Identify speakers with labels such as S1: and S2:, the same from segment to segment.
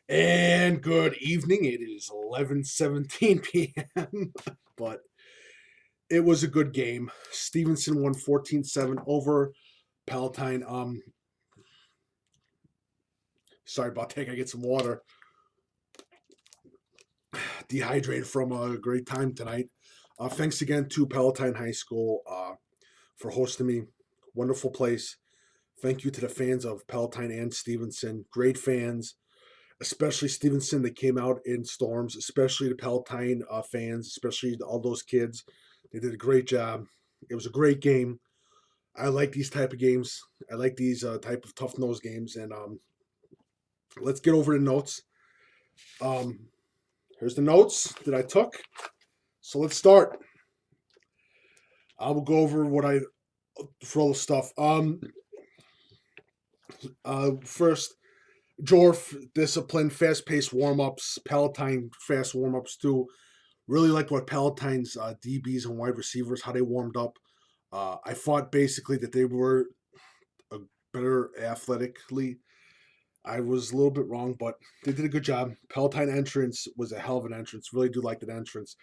S1: And good evening. It is 11:17 p.m. but it was a good game. Stevenson won 14-7 over Palatine. Sorry about that. I get some water. Dehydrated from a great time tonight. Thanks again to Palatine High School for hosting me. Wonderful place. Thank you to the fans of Palatine and Stevenson. Great fans, especially Stevenson. They came out in storms, especially the Palatine fans, especially all those kids. They did a great job. It was a great game. I like these type of games. I like these type of tough nose games. And let's get over the notes. Um, Here's the notes that I took. So let's start. I will go over what I for all the stuff. First, Jorf discipline, fast paced warm ups, Palatine fast warm ups too. Really liked what Palatine's DBs and wide receivers how they warmed up. I thought basically that they were a better athletically. I was a little bit wrong, but they did a good job. Palatine entrance was a hell of an entrance. Really do like that entrance.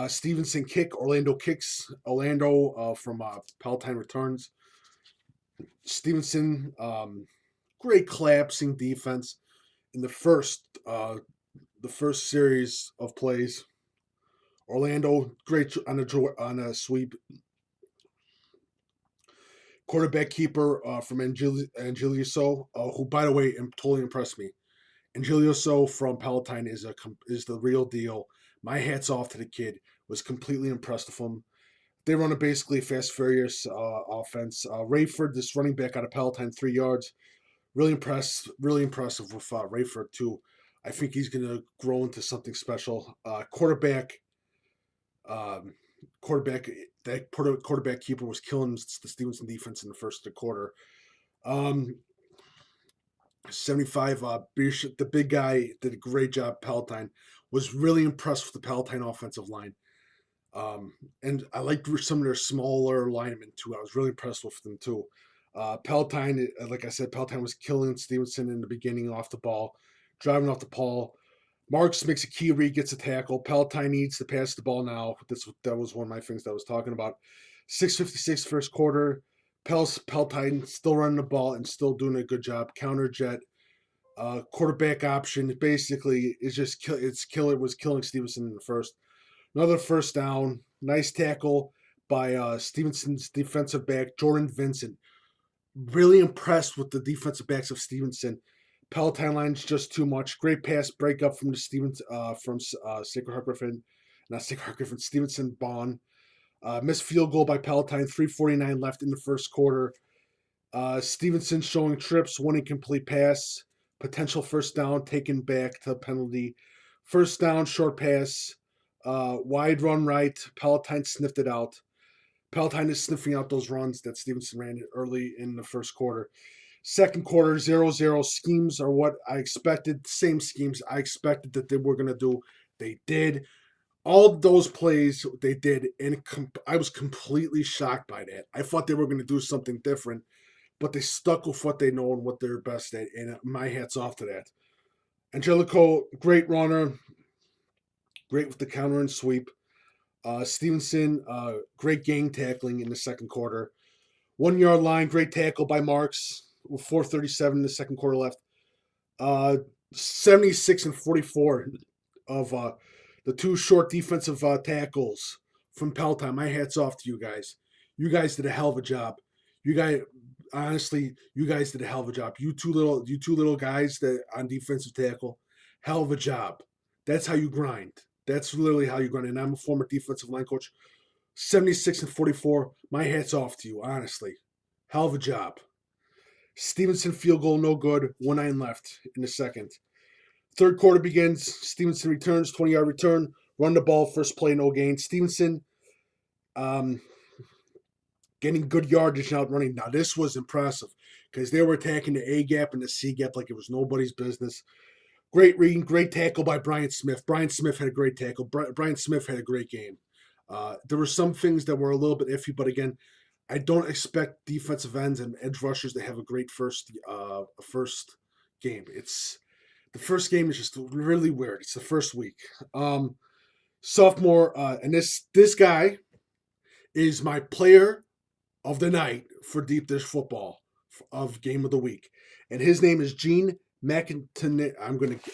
S1: Stevenson kick, Orlando kicks. Orlando from Palatine returns. Stevenson, great collapsing defense in the first series of plays. Orlando, great on a sweep. Quarterback keeper from Angelioso, who, by the way, totally impressed me. Angelioso from Palatine is the real deal. My hat's off to the kid. Was completely impressed with him. They run a basically fast, furious offense. Rayford, this running back out of Palatine, 3 yards. Really impressive with Rayford too. I think he's going to grow into something special. Um, quarterback quarterback keeper was killing the Stevenson defense in the first quarter. Um, 75 Bishop, the big guy, did a great job. Palatine was really impressed with the Palatine offensive line. And I liked some of their smaller linemen too. I was really impressed with them too. Palatine, like I said, Palatine was killing Stevenson in the beginning off the ball, driving off the ball. Marc makes a key read, gets a tackle. Palatine needs to pass the ball now. That was one of my things that I was talking about. 6:56 first quarter. Palatine still running the ball and still doing a good job. Counter jet, quarterback option. Basically, it was killing Stevenson in the first. Another first down. Nice tackle by Stevenson's defensive back, Jordan Vincent. Really impressed with the defensive backs of Stevenson. Palatine line's just too much. Great pass breakup from the Stevens from Sacred Heart Griffin, not Sacred Heart Griffin. Stevenson Bond. Missed field goal by Palatine. 3:49 left in the first quarter. Stevenson showing trips. One incomplete pass. Potential first down taken back to penalty. First down, short pass. Wide run right. Palatine sniffed it out. Palatine is sniffing out those runs that Stevenson ran early in the first quarter. Second quarter, 0-0 schemes are what I expected. Same schemes I expected that they were going to do. They did. All those plays they did, and I was completely shocked by that. I thought they were going to do something different, but they stuck with what they know and what they're best at, and my hat's off to that. Angelico, great runner, great with the counter and sweep. Stevenson, great gang tackling in the second quarter. 1 yard line, great tackle by Marks with 4:37 in the second quarter left. 76 and 44 of the two short defensive tackles from Palatine. My hat's off to you guys. You guys did a hell of a job. You guys, honestly, you guys did a hell of a job. You two little guys that on defensive tackle, hell of a job. That's how you grind. That's literally how you grind. And I'm a former defensive line coach. 76 and 44. My hat's off to you, honestly. Hell of a job. Stevenson field goal, no good. 1-9 left in the second. Third quarter begins. Stevenson returns, 20-yard return. Run the ball, first play, no gain. Stevenson getting good yardage out running. Now, this was impressive because they were attacking the A gap and the C gap like it was nobody's business. Great reading, great tackle by Brian Smith. Brian Smith had a great tackle. Brian Smith had a great game. There were some things that were a little bit iffy, but again, I don't expect defensive ends and edge rushers to have a great first game. The first game is just really weird. It's the first week. Sophomore, and this guy is my player of the night for Deep Dish Football of Game of the Week, and his name is Gene McIntyre.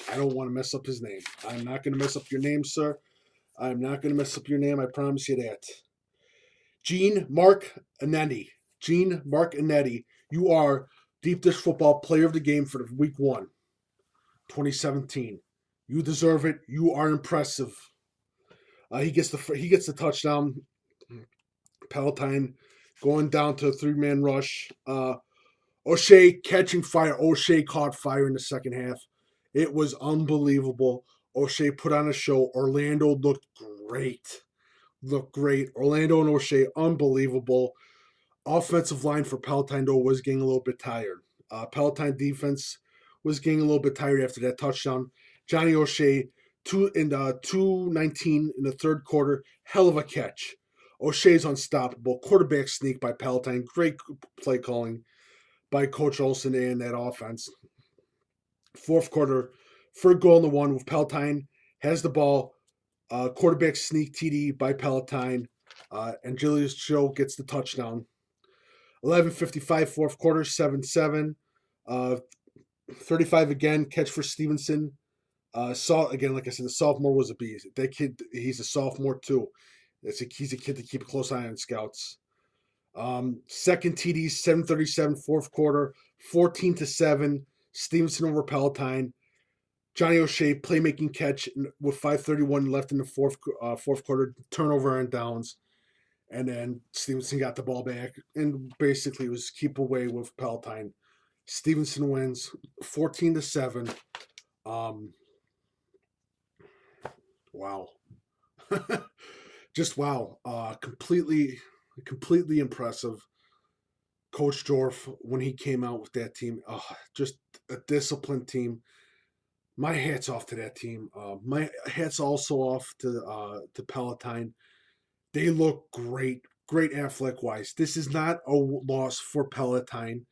S1: I don't want to mess up his name. I'm not gonna mess up your name, sir. I'm not gonna mess up your name. I promise you that. Marc Anetti. Gene Marc Anetti. You are Deep Dish Football Player of the Game for the Week 1, 2017. You deserve it. You are impressive. He gets the touchdown. Palatine going down to a 3-man rush. O'Shea catching fire. O'Shea caught fire in the second half. It was unbelievable. O'Shea put on a show. Orlando looked great. Orlando and O'Shea, unbelievable. Offensive line for Palatine, though, was getting a little bit tired. Palatine defense was getting a little bit tired after that touchdown. Johnny O'Shea, 2:19 in the third quarter. Hell of a catch. O'Shea's unstoppable. Quarterback sneak by Palatine. Great play calling by Coach Olson and that offense. Fourth quarter, third goal in the one with Palatine has the ball. Quarterback sneak TD by Palatine. And Julius Joe gets the touchdown. 11:55 fourth quarter, 7-7. 35 again, catch for Stevenson. Again, like I said, the sophomore was a beast. That kid, he's a sophomore too. He's a kid to keep a close eye on scouts. Second TD, 7:37 fourth quarter, 14-7. Stevenson over Palatine. Johnny O'Shea playmaking catch with 5:31 left in the fourth quarter. Turnover and downs, and then Stevenson got the ball back, and basically it was keep away with Palatine. Stevenson wins 14-7. Wow. Just wow. Completely impressive. Coach Dorf, when he came out with that team, just a disciplined team. My hat's off to that team. My hat's also off to Palatine. They look great athletic wise. This is not a loss for Palatine.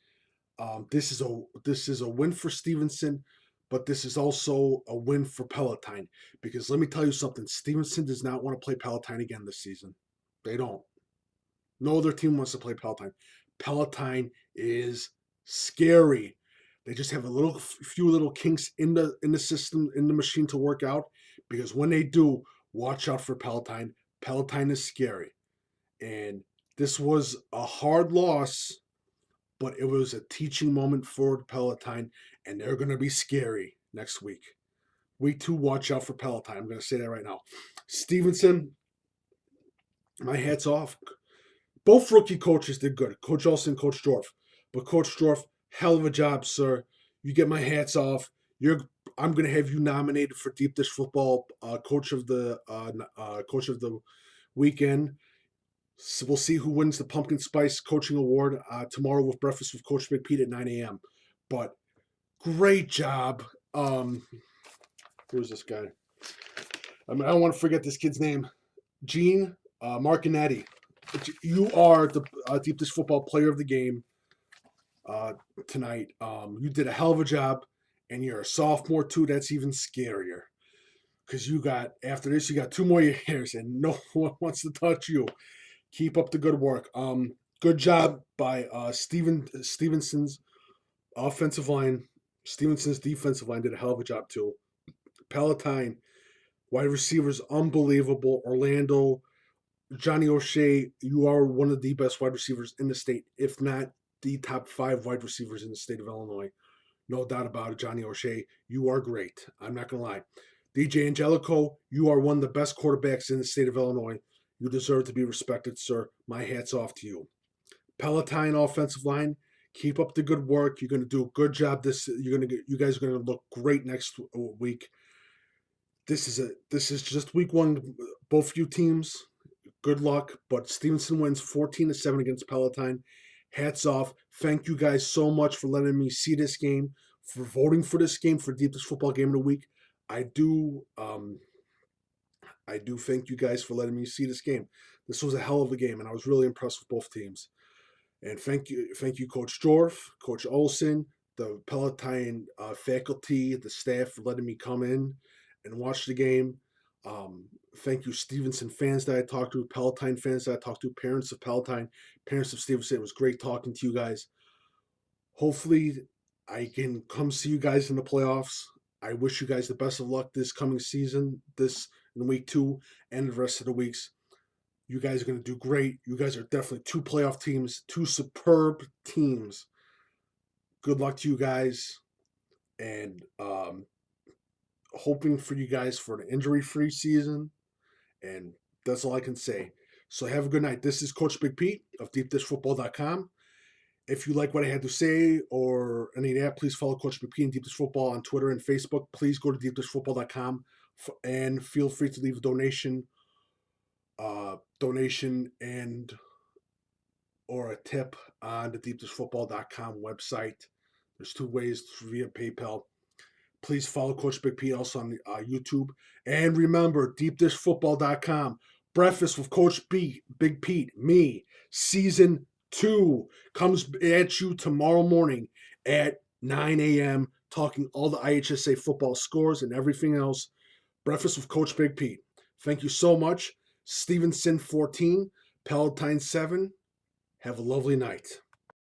S1: This is a win for Stevenson, but this is also a win for Palatine, because let me tell you something. Stevenson does not want to play Palatine again this season. They don't. No other team wants to play Palatine. Palatine is scary. They just have few little kinks in the system, in the machine to work out, because when they do, watch out for Palatine. Palatine is scary. And this was a hard loss, but it was a teaching moment for Palatine, and they're going to be scary next week. Week 2, watch out for Palatine. I'm going to say that right now. Stevenson, my hat's off. Both rookie coaches did good. Coach Olsen, Coach Dorf. But Coach Dorf, hell of a job, sir. You get my hats off. I'm going to have you nominated for Deep Dish Football Coach of the Weekend. So we'll see who wins the Pumpkin Spice Coaching Award tomorrow with Breakfast with Coach Big Pete at 9 a.m. But great job. Who's this guy? I don't want to forget this kid's name. Gene Marcinetti. You are the Deep Dish Football Player of the Game tonight. You did a hell of a job, and you're a sophomore too. That's even scarier, because after this you got 2 more years, and no one wants to touch you. Keep up the good work. Good job by Stevenson's offensive line. Stevenson's defensive line did a hell of a job too. Palatine, wide receivers, unbelievable. Orlando, Johnny O'Shea, you are one of the best wide receivers in the state, if not the top 5 wide receivers in the state of Illinois. No doubt about it, Johnny O'Shea. You are great. I'm not going to lie. DJ Angelico, you are one of the best quarterbacks in the state of Illinois. You deserve to be respected, sir. My hat's off to you. Palatine offensive line, keep up the good work. You're going to do a good job. You guys are going to look great next week. This is just week 1. Both of you teams, good luck. But Stevenson wins 14-7 against Palatine. Hats off. Thank you guys so much for letting me see this game, for voting for this game for Deep Dish Football Game of the Week. I do thank you guys for letting me see this game. This was a hell of a game, and I was really impressed with both teams. And thank you, Coach Dorf, Coach Olson, the Palatine faculty, the staff for letting me come in and watch the game. Thank you, Stevenson fans that I talked to, Palatine fans that I talked to, parents of Palatine, parents of Stevenson. It was great talking to you guys. Hopefully, I can come see you guys in the playoffs. I wish you guys the best of luck this coming season, this in week 2 and the rest of the weeks. You guys are going to do great. You guys are definitely 2 playoff teams, 2 superb teams. Good luck to you guys, and hoping for you guys for an injury-free season. And that's all I can say. So have a good night. This is Coach Big Pete of DeepDishFootball.com. If you like what I had to say or any of that, please follow Coach Big Pete and Deep Dish Football on Twitter and Facebook. Please go to DeepDishFootball.com and feel free to leave a donation and or a tip on the DeepDishFootball.com website. There's 2 ways via PayPal. Please follow Coach Big Pete also on YouTube. And remember, DeepDishFootball.com. Breakfast with Coach Big Pete, me, Season 2 comes at you tomorrow morning at 9 a.m. talking all the IHSA football scores and everything else. Breakfast with Coach Big Pete. Thank you so much. Stevenson 14, Palatine 7. Have a lovely night.